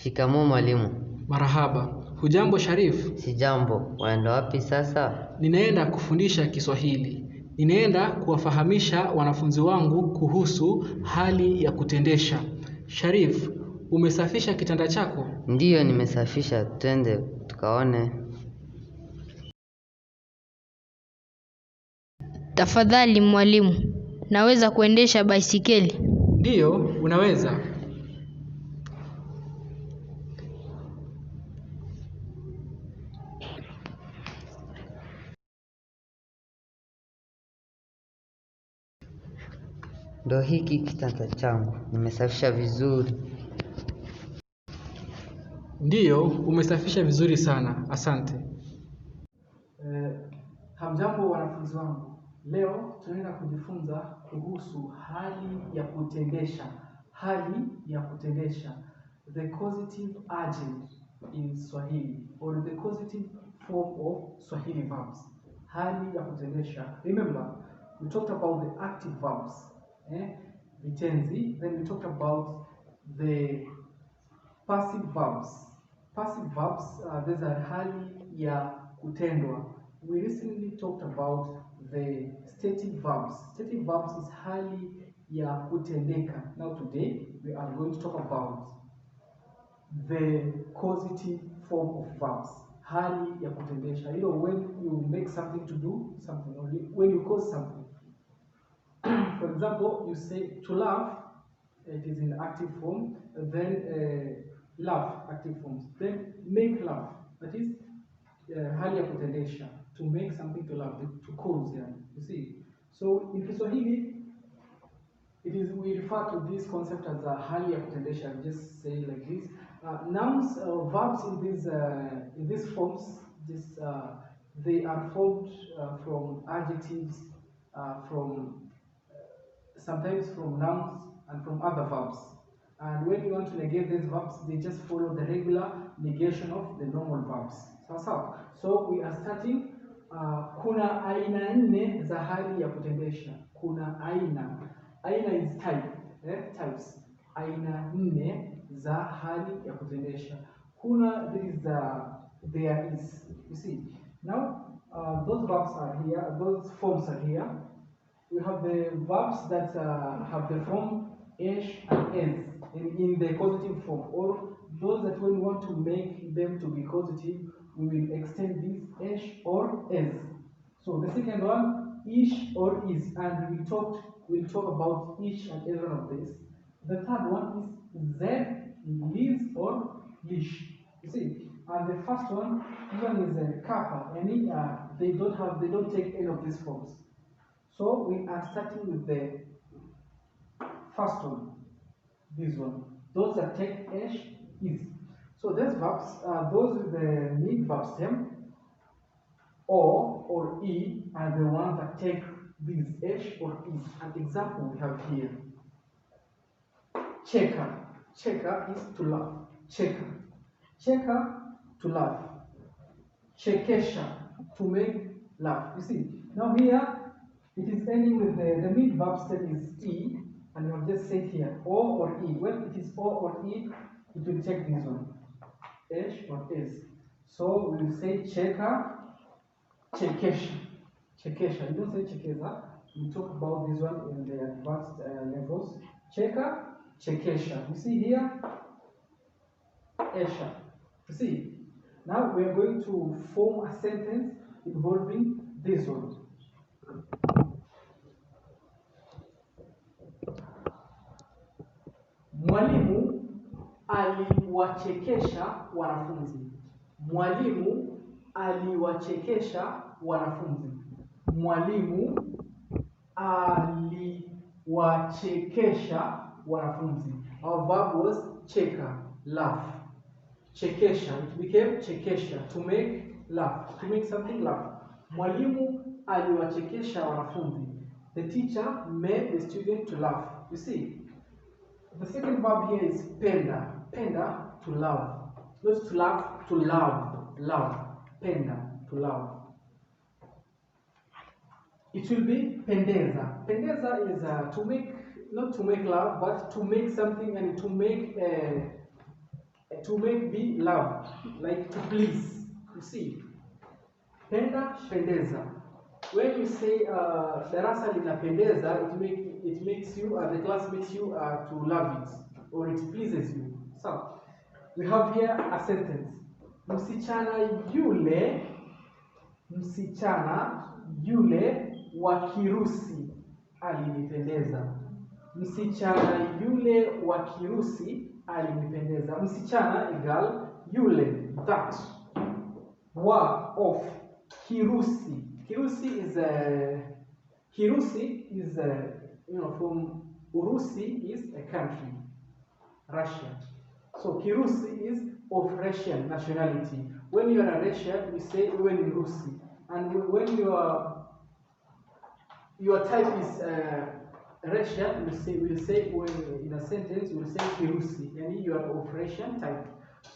Shikamoo mwalimu. Marahaba. Hujambo Sharif? Sijambo. Waenda wapi sasa? Ninaenda kufundisha Kiswahili. Ninaenda kuwafahamisha wanafunzi wangu kuhusu hali ya kutendesha. Sharif, umesafisha kitanda chako? Ndiyo, nimesafisha. Twende tukaone. Tafadhali mwalimu, naweza kuendesha baisikeli? Ndiyo, unaweza. Ndo hiki kitanda changu. Nimesafisha vizuri. Ndiyo, umesafisha vizuri sana. Asante. Hamjambo wanafunzi wangu. Leo tunaenda kujifunza kuhusu hali ya kutendesha. Hali ya kutendesha. The causative agent in Swahili, or the causative form of Swahili verbs. Hali ya kutendesha. Remember, we talked about the active verbs. Vitenzi. Then we talked about the passive verbs. Passive verbs, these are hali ya kutendwa. We recently talked about the stative verbs. Stative verbs is hali ya kutendeka. Now today we are going to talk about the causative form of verbs. Hali ya kutendesha. You know, when you make something to do something, or when you cause something. For example, you say to laugh, it is in active form. Then laugh, active forms. Then make laugh, that is hali ya kutendesha. To make something to laugh, to cause, yeah. You see. So in Kiswahili, we refer to this concept as a hali ya kutendesha. Just say like this. Nouns, verbs in these forms, they are formed from adjectives, sometimes from nouns and from other verbs. And when you want to negate these verbs, they just follow the regular negation of the normal verbs. So we are starting. Kuna aina nne za hali ya kutendesha. Kuna aina is type, types. Aina nne za hali ya kutendesha. Kuna, there is. You see. Now those verbs are here. Those forms are here. We have the verbs that have the form esh and es in the causative form, or those that when we want to make them to be causative, we will extend this esh or es. So the second one, ish or is, and we'll talk about ish and es of this. The third one is z, liz or lish. You see, and the first one, this one is kappa, and they don't take any of these forms. So we are starting with the first one, this one. Those that take esh, is. So these verbs, those with the mid verb stem, or e, are the ones that take this esh or is. An example we have here. Cheka. Cheka is to laugh. Cheka. Cheka, to laugh. Chekesha, to make laugh. You see, now here, it is ending with the mid verb stem is e, and you have just said here o or e. When it is o or e, it will take this one, esh or es. So we will say cheka, chekesha, chekesha. You don't say chekeza. We talk about this one in the advanced levels. Cheka, chekesha. You see here, esha. You see. Now we are going to form a sentence involving this one. Mwalimu aliwachekesha wanafunzi. Mwalimu aliwachekesha wanafunzi. Mwalimu aliwachekesha wanafunzi. Our verb was cheka, laugh. Chekesha, it became chekesha, to make laugh, to make something laugh. Mwalimu aliwachekesha wanafunzi. The teacher made the student to laugh. You see. The second verb here is penda. Penda, to love. Not to laugh, to love. Love. Penda, to love. It will be pendeza. Pendeza is to make, not to make love, but to make something and to make To make, be, love, like to please. You see, penda, pendeza. When you say darasa linapendeza, it makes you, the class makes you to love it, or it pleases you. So we have here a sentence. Msichana yule wa Kirusi alinipendeza. Msichana yule wa Kirusi alinipendeza. Msichana, a girl, yule, that, wa, of, Kirusi. Kirusi is from Urusi is a country, Russia. So Kirusi is of Russian nationality. When you are a Russian, we say when in Rusi, and when your type is Russian, we say when in a sentence we say Kirusi, and you are of Russian type.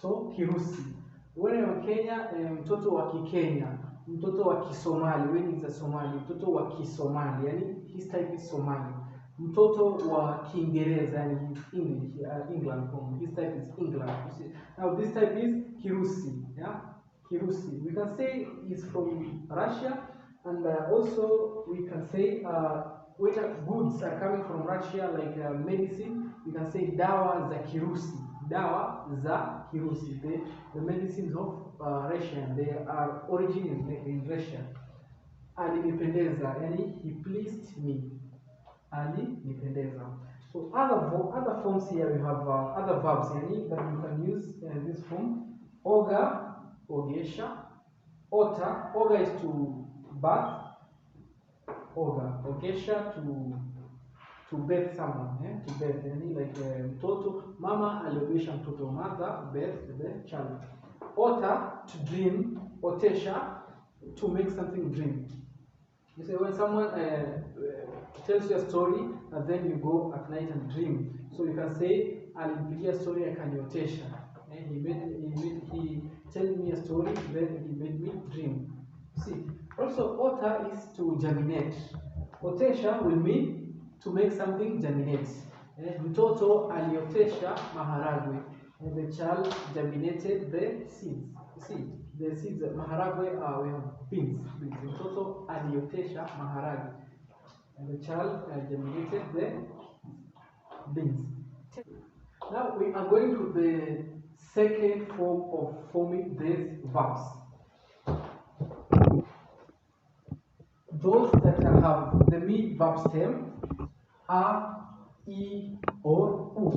So Kirusi. When you are Kenya, mtoto wa Kikenya, mtoto wa Kisomali, when is a Somali, mtoto wa Kisomali, yani his type is Somali. Mtoto wa Kiingereza, and English, England from his type is England. You see? Now this type is Kirusi, yeah, Kirusi. We can say it's from Russia, and also we can say when goods are coming from Russia, like medicine, we can say dawa za Kirusi. Dawa za Kirusi. The medicines of Russia, they are originated in Russia. Alinipendeza, yani he pleased me. Alinipendeza. So other forms here we have other verbs yani, that you can use this form. Oga, ogesha. Ota, oga is to bath. Oga, ogesha to bathe someone, to bathe, yani like mtoto, mama aliogesha mtoto, mother bathe the child. Ota, to dream. Otesha, to make something dream. You say when someone tells you a story and then you go at night and dream, so you can say alinipigia story akaniotesha. He told me a story, then he made me dream. See, also ota is to germinate. Otesha will mean to make something germinate. Mtoto aliotesha maharagwe, and the child germinated the seeds. See, the seeds maharagwe we have beans. Mtoto aliotesha maharagwe, and the child germinated the beans. Now we are going to the second form of forming these verbs. Those that have the me verb stem are e or u.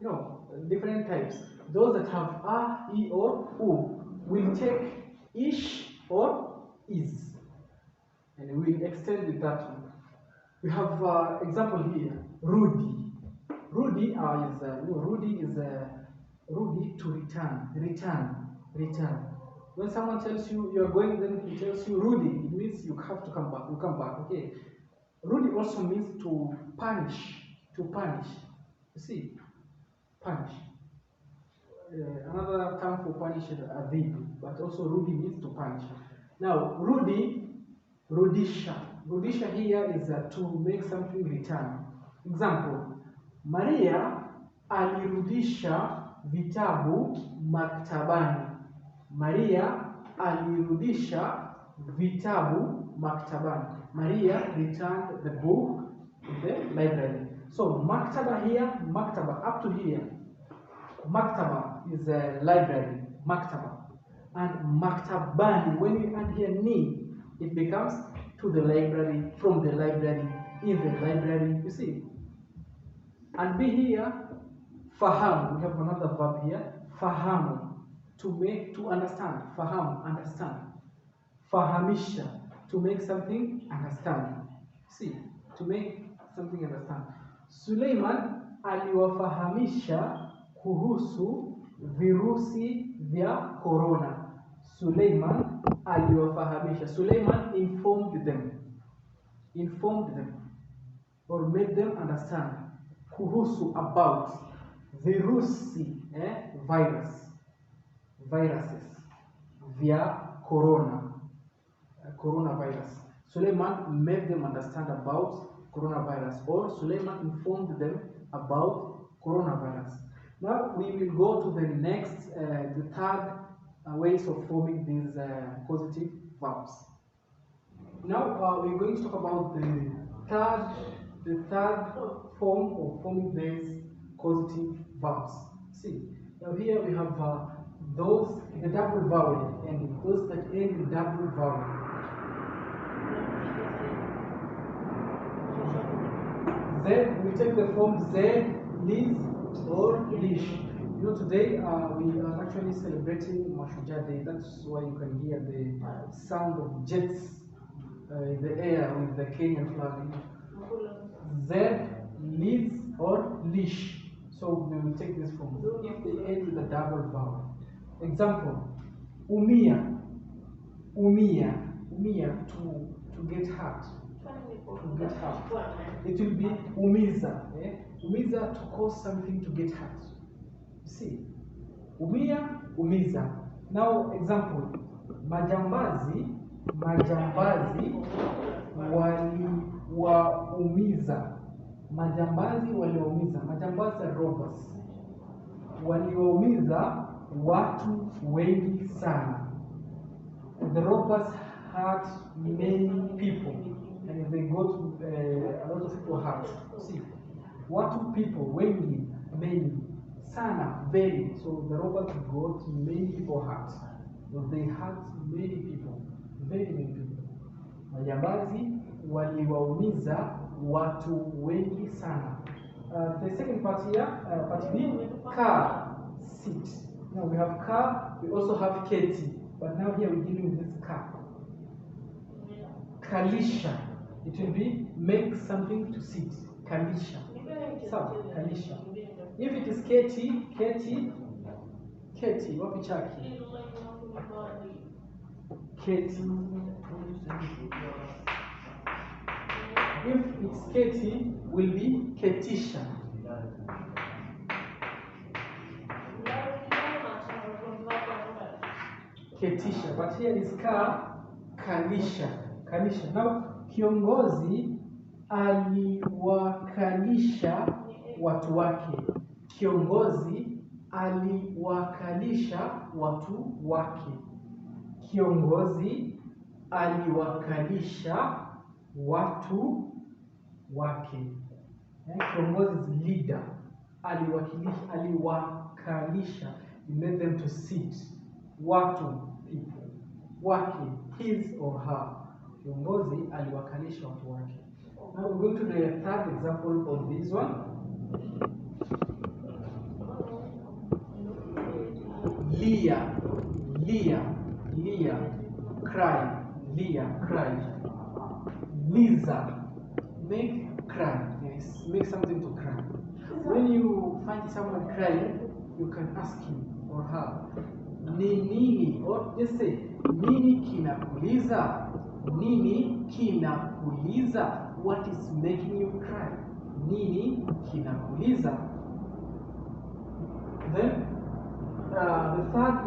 You know, different types. Those that have a, e or u will take ish or is, and we'll extend with that one. We have example here. Rudy. Rudy is Rudy to return. When someone tells you you are going, then he tells you Rudy, it means you have to come back. You come back, okay? Rudy also means to punish. You see, punish. Another term for punish is adhib, but also Rudy means to punish. Now, Rudy, rudisha. Rudisha here is to make something return. Example, Maria alirudisha vitabu maktabani. Maria alirudisha vitabu maktabani. Maria returned the book to the library. So maktaba here, maktaba up to here. Maktaba is a library, maktaba. And maktabani, when you add here ni, it becomes to the library, from the library, in the library, you see. And be here, fahamu. We have another verb here, fahamu. To understand. Faham, understand. Fahamisha, to make something understand. See, to make something understand. Suleiman aliwafahamisha kuhusu virusi vya corona. Suleiman aliwafahamisha. Suleiman informed them, or made them understand. Kuhusu, about. Virusi, viruses via coronavirus. Suleiman made them understand about coronavirus, or Suleiman informed them about coronavirus. Now we will go to the next, the third ways of forming these causative verbs. Now we're going to talk about the third form of forming these causative verbs. See, now here we have those the double vowel ending, those that end in double vowel. Then we take the form Z, Liz, or Lish. You know, today we are actually celebrating Mashujaa Day. That's why you can hear the sound of jets in the air with the Kenyan flag. Z, Liz, or Lish. So we will take this form if they end with a double vowel. Example: umia, umia, umia, to get hurt. To get hurt. It will be umiza. Umiza, to cause something to get hurt. You see, umia, umiza. Now, example: majambazi, majambazi waliwaumiza. Majambazi waliwaumiza. Majambazi are robbers. Waliwaumiza watu wengi sana. The robbers hurt many people, and they got a lot of people hurt. See, watu people, wengi, many, sana, very. So the robbers got many people hurt. So they hurt many people, very many people. Majambazi waliwaumiza watu wengi sana. The second part here, part B, car, seat. Now we have car, we also have keti, but now here we're dealing with this car. Kalisha, it will be make something to sit. Kalisha. So, kalisha. If it is keti, keti, keti, wapi chaki? Keti. If it's keti, will be ketisha. Ketisha, but here is kalisha. Kalisha. Now, kiongozi aliwakalisha watu wake. Kiongozi aliwakalisha watu wake. Kiongozi aliwakalisha watu wake. Kiongozi is leader. Aliwakalisha. He made them to sit. Watu, people. Wake, his or her. Kiongozi aliwakalisha watu wake. Now we're going to the third example of this one. Lia, lia, lia, cry, lia, cry. Liza, make cry. Yes, make something to cry. When you find someone crying, you can ask him or her, ni nini, or just say, nini kinakuliza? Nini kinakuliza? What is making you cry? Nini kinakuliza? Then the third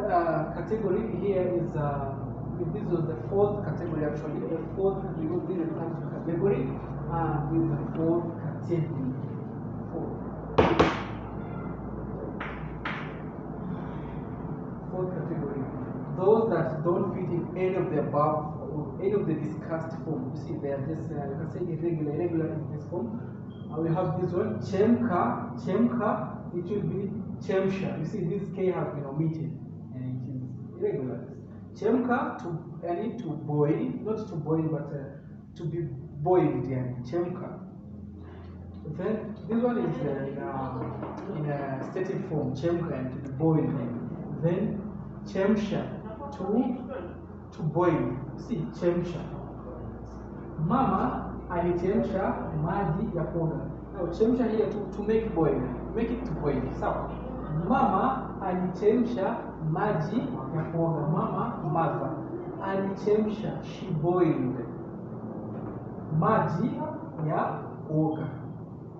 category here is this was the fourth category actually. The fourth, we will be the third category with the fourth category. Fourth category. Those that don't fit in any of the above, any of the discussed form. You see, they are just you can say irregular. Irregular in this form. We have this one, chemka. Chemka. It will be chemsha. You see, this K has been omitted, and it is irregular. Chemka, to boil, not to boil, but to be boiled. Yeah, chemka. Then this one is in a stative form, chemka, and to be boiled. Then chemsha, to boil. See, chemsha. Mama alichemsha maji ya kuoga. Now chemsha here to make boil. Make it to boil. Sawa. Mama alichemsha maji ya kuoga. Mama, mother. Alichemsha, she boiled maji ya kuoga.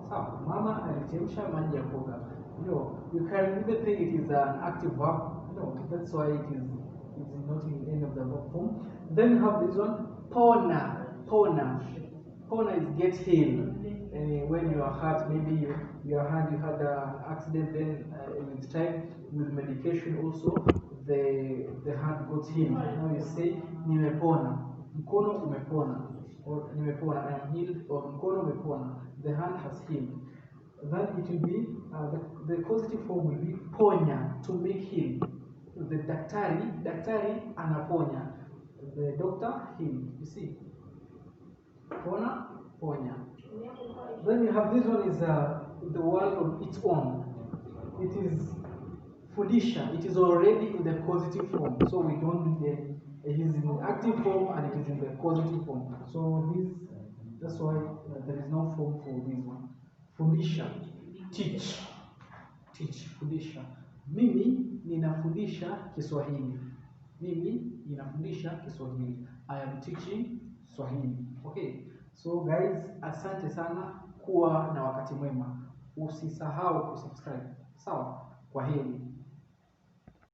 Sawa. Mama alichemsha maji ya kuoga. You can even think it is an active verb. No, that's why it is not in any of the verb form. Then you have this one, pona. Pona. Pona is get healed. When you are hurt, maybe your hand, you had an accident, then with time, with medication also, the hand got healed. Now you say nimepona, mkono umepona, or nimepona, I am healed, or mkono umepona, the hand has healed. Then it will be the causative form will be ponya, to make heal. The daktari anaponya, the doctor healed. You see, pona, ponya. Then you have this one is the word on its own. It is fundisha. It is already in the causative form, so we don't need any. It is in the active form and it is in the causative form. So that's why there is no form for this one. Fundisha, teach, fundisha. Mimi ninafundisha Kiswahili. Mimi ninafundisha Kiswahili. I am teaching Swahili. Okay. So guys, asante sana, kuwa na wakati mwema. Usisahau kusubscribe. Sawa? Kwaheri.